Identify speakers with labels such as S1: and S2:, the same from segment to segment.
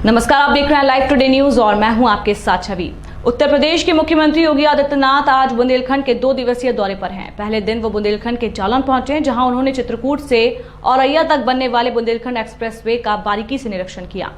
S1: नमस्कार, आप देख रहे हैं लाइव टुडे न्यूज और मैं हूं आपके साथ छवि। उत्तर प्रदेश के मुख्यमंत्री योगी आदित्यनाथ आज बुंदेलखंड के 2 दिवसीय दौरे पर हैं। पहले दिन वो बुंदेलखंड के जालौन पहुंचे, जहां उन्होंने चित्रकूट से औरैया तक बनने वाले बुंदेलखंड एक्सप्रेसवे का बारीकी से निरीक्षण किया।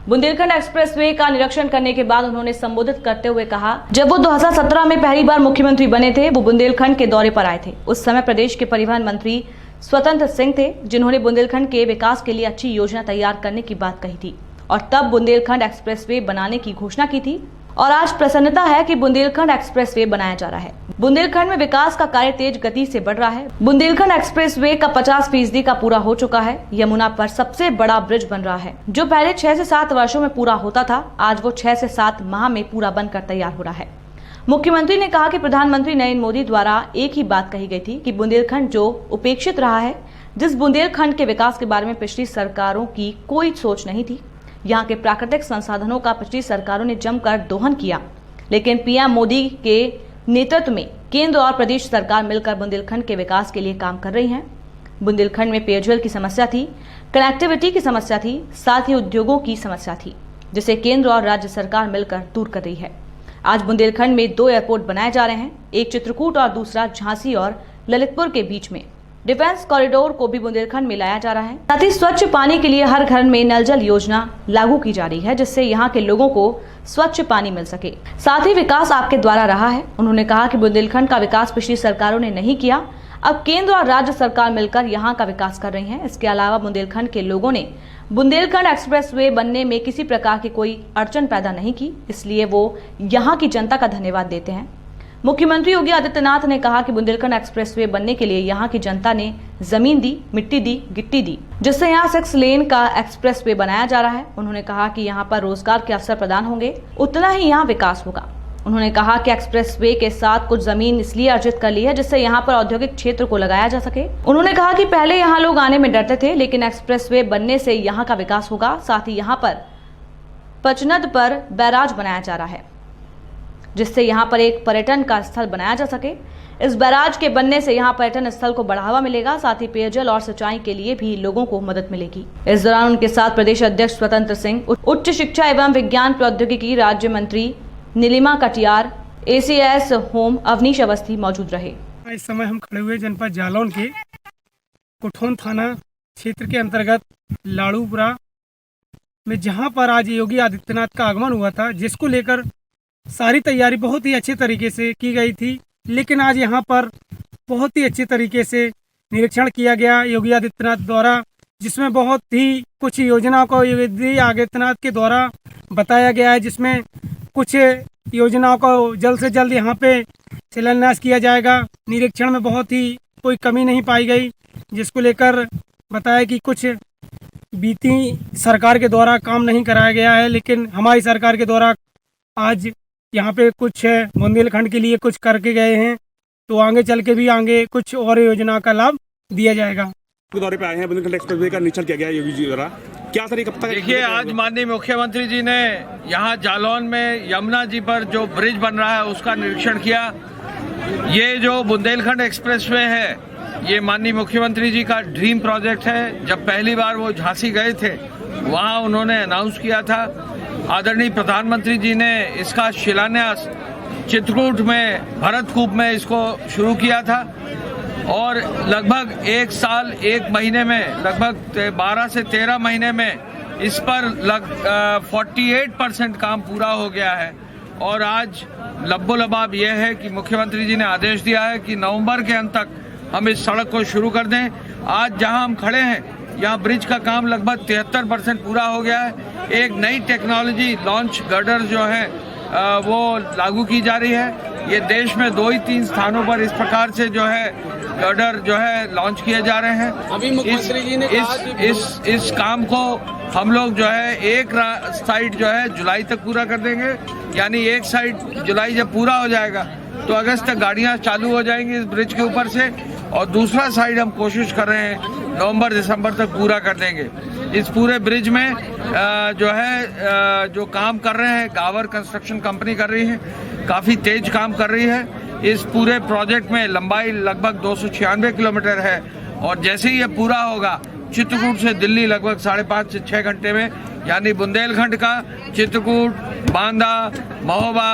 S1: बुंदेलखंड एक्सप्रेसवे का निरीक्षण करने के बाद उन्होंने संबोधित करते हुए कहा, जब वो 2017 में पहली बार मुख्यमंत्री बने थे, वो बुंदेलखंड के दौरे पर आए थे। उस समय प्रदेश के परिवहन मंत्री स्वतंत्र सिंह थे, जिन्होंने बुंदेलखंड के विकास के लिए अच्छी योजना तैयार करने की बात कही थी और तब बुंदेलखंड एक्सप्रेसवे बनाने की घोषणा की थी। और आज प्रसन्नता है कि बुंदेलखंड एक्सप्रेसवे बनाया जा रहा है। बुंदेलखंड में विकास का कार्य तेज गति से बढ़ रहा है। बुंदेलखंड एक्सप्रेसवे का 50% का पूरा हो चुका है। यमुना पर सबसे बड़ा ब्रिज बन रहा है, जो पहले 6 से 7 वर्षों में पूरा होता था, आज वो 6 से 7 माह में पूरा बनकर तैयार हो रहा है। मुख्यमंत्री ने कहा कि प्रधानमंत्री नरेंद्र मोदी द्वारा एक ही बात कही गई थी कि बुंदेलखंड जो उपेक्षित रहा है, जिस बुंदेलखंड के विकास के बारे में पिछली सरकारों की कोई सोच नहीं थी। यहाँ के प्राकृतिक संसाधनों का पिछली सरकारों ने जमकर दोहन किया, लेकिन पीएम मोदी के नेतृत्व में केंद्र और प्रदेश सरकार मिलकर बुंदेलखंड के विकास के लिए काम कर रही है। बुंदेलखंड में पेयजल की समस्या थी, कनेक्टिविटी की समस्या थी, साथ ही उद्योगों की समस्या थी, जिसे केंद्र और राज्य सरकार मिलकर दूर कर रही है। आज बुंदेलखंड में 2 एयरपोर्ट बनाए जा रहे हैं, एक चित्रकूट और दूसरा झांसी और ललितपुर के बीच में। डिफेंस कॉरिडोर को भी बुंदेलखंड में लाया जा रहा है। साथ ही स्वच्छ पानी के लिए हर घर में नल जल योजना लागू की जा रही है, जिससे यहाँ के लोगों को स्वच्छ पानी मिल सके। साथ ही विकास आपके द्वारा रहा है। उन्होंने कहा कि बुंदेलखंड का विकास पिछली सरकारों ने नहीं किया, अब केंद्र और राज्य सरकार मिलकर यहाँ का विकास कर रही है। इसके अलावा बुंदेलखंड के लोगों ने बुंदेलखंड एक्सप्रेसवे बनने में किसी प्रकार की कोई अड़चन पैदा नहीं की, इसलिए वो यहाँ की जनता का धन्यवाद देते हैं। मुख्यमंत्री योगी आदित्यनाथ ने कहा कि बुंदेलखंड एक्सप्रेसवे बनने के लिए यहाँ की जनता ने जमीन दी, मिट्टी दी, गिट्टी दी, जिससे यहाँ 6 लेन का एक्सप्रेसवे बनाया जा रहा है। उन्होंने कहा कि यहाँ पर रोजगार के अवसर प्रदान होंगे, उतना ही यहाँ विकास होगा। उन्होंने कहा कि एक्सप्रेसवे के साथ कुछ जमीन इसलिए अर्जित कर ली है, जिससे यहाँ पर औद्योगिक क्षेत्र को लगाया जा सके। उन्होंने कहा कि पहले यहाँ लोग आने में डरते थे, लेकिन एक्सप्रेसवे बनने से यहाँ का विकास होगा। साथ ही यहाँ पर पचनद पर बैराज बनाया जा रहा है, जिससे यहाँ पर एक पर्यटन का स्थल बनाया जा सके। इस बैराज के बनने से यहाँ पर्यटन स्थल को बढ़ावा मिलेगा, साथ ही पेयजल और सिंचाई के लिए भी लोगों को मदद मिलेगी। इस दौरान उनके साथ प्रदेश अध्यक्ष स्वतंत्र सिंह, उच्च शिक्षा एवं विज्ञान प्रौद्योगिकी राज्य मंत्री नीलिमा कटियार, ACS होम अवनीश अवस्थी मौजूद रहे।
S2: इस समय हम खड़े हुए जनपद जालौन के कुठोन थाना क्षेत्र के अंतर्गत लाड़ूपुरा में, जहाँ पर आज योगी आदित्यनाथ का आगमन हुआ था, जिसको लेकर सारी तैयारी बहुत ही अच्छे तरीके से की गई थी। लेकिन आज यहाँ पर बहुत ही अच्छे तरीके से निरीक्षण किया गया योगी आदित्यनाथ द्वारा, जिसमें बहुत ही कुछ योजनाओं को योगी आदित्यनाथ के द्वारा बताया गया है, जिसमें कुछ योजनाओं को जल्द से जल्द यहाँ पे शिलान्यास किया जाएगा। निरीक्षण में बहुत ही कोई कमी नहीं पाई गई, जिसको लेकर बताया कि कुछ बीती सरकार के द्वारा काम नहीं कराया गया है, लेकिन हमारी सरकार के द्वारा आज यहाँ पे कुछ बुंदेलखंड के लिए कुछ करके गए हैं, तो आगे चल के भी आगे कुछ और योजना का लाभ दिया जाएगा।
S3: दौरे पे आए हैं, बुंदेलखंड एक्सप्रेसवे का निरीक्षण किया गया है योगी जी द्वारा, क्या सर कब तक?
S4: देखिए, आज माननीय मुख्यमंत्री जी ने यहाँ जालौन में यमुना जी पर जो ब्रिज बन रहा है उसका निरीक्षण किया। ये जो बुंदेलखंड एक्सप्रेसवे है, ये माननीय मुख्यमंत्री जी का ड्रीम प्रोजेक्ट है। जब पहली बार वो झांसी गए थे, वहाँ उन्होंने अनाउंस किया था। आदरणीय प्रधानमंत्री जी ने इसका शिलान्यास चित्रकूट में भरतकूप में इसको शुरू किया था और लगभग 1 साल 1 महीने में, लगभग 12 से 13 महीने में इस पर 48% काम पूरा हो गया है। और आज लब्बो लबाब यह है कि मुख्यमंत्री जी ने आदेश दिया है कि नवंबर के अंत तक हम इस सड़क को शुरू कर दें। आज जहां हम खड़े हैं, यहाँ ब्रिज का काम लगभग 73% पूरा हो गया है। एक नई टेक्नोलॉजी लॉन्च गर्डर जो है वो लागू की जा रही है। ये देश में 2 ही 3 स्थानों पर इस प्रकार से जो है गर्डर जो है लॉन्च किए जा रहे हैं।
S5: अभी मुख्यमंत्री जी ने
S4: इस काम को हम लोग जो है एक साइड जो है जुलाई तक पूरा कर देंगे, यानी एक साइड जुलाई जब पूरा हो जाएगा तो अगस्त तक गाड़ियां चालू हो जाएंगी इस ब्रिज के ऊपर से, और दूसरा साइड हम कोशिश कर रहे हैं नवंबर दिसंबर तक पूरा कर देंगे। इस पूरे ब्रिज में जो है जो काम कर रहे हैं, गावर कंस्ट्रक्शन कंपनी कर रही है, काफ़ी तेज काम कर रही है। इस पूरे प्रोजेक्ट में लंबाई लगभग 296 किलोमीटर है और जैसे ही ये पूरा होगा चित्रकूट से दिल्ली लगभग 5.5 से 6 घंटे में यानी बुंदेलखंड का चित्रकूट, बांदा, महोबा,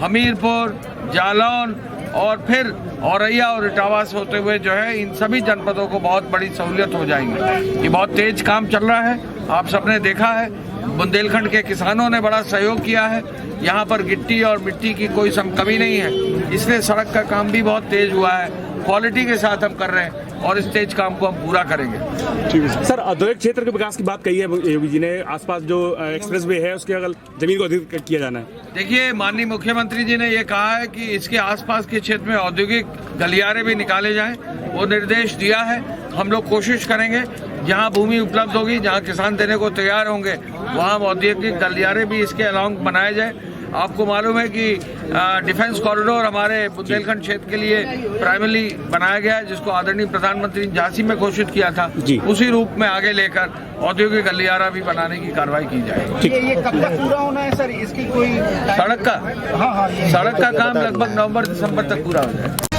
S4: हमीरपुर, जालौन और फिर औरैया और इटावा से होते हुए जो है इन सभी जनपदों को बहुत बड़ी सहूलियत हो जाएगी। ये बहुत तेज काम चल रहा है, आप सबने देखा है। बुंदेलखंड के किसानों ने बड़ा सहयोग किया है, यहाँ पर गिट्टी और मिट्टी की कोई कमी नहीं है, इसलिए सड़क का काम भी बहुत तेज हुआ है। क्वालिटी के साथ हम कर रहे हैं और इस तेज काम को हम पूरा करेंगे।
S3: ठीक है सर, औद्योगिक क्षेत्र के विकास की बात कही है योगी जी ने, आसपास जो एक्सप्रेस वे है उसके अगर जमीन को अधिक किया जाना है।
S4: देखिए, माननीय मुख्यमंत्री जी ने ये कहा है कि इसके आसपास के क्षेत्र में औद्योगिक गलियारे भी निकाले जाएं, वो निर्देश दिया है। हम लोग कोशिश करेंगे जहां भूमि उपलब्ध होगी, जहां किसान देने को तैयार होंगे, वहां औद्योगिक गलियारे भी इसके अलाउंग बनाए जाए। आपको मालूम है कि डिफेंस कॉरिडोर हमारे बुंदेलखंड क्षेत्र के लिए प्राइमरी बनाया गया है, जिसको आदरणीय प्रधानमंत्री ने झांसी में घोषित किया था। उसी रूप में आगे लेकर औद्योगिक गलियारा भी बनाने की कार्रवाई की जाएगी।
S5: ये कब तक पूरा होना है सर? इसकी कोई
S4: सड़क का
S5: हाँ,
S4: सड़क का काम लगभग नवंबर दिसंबर तक पूरा हो जाएगा।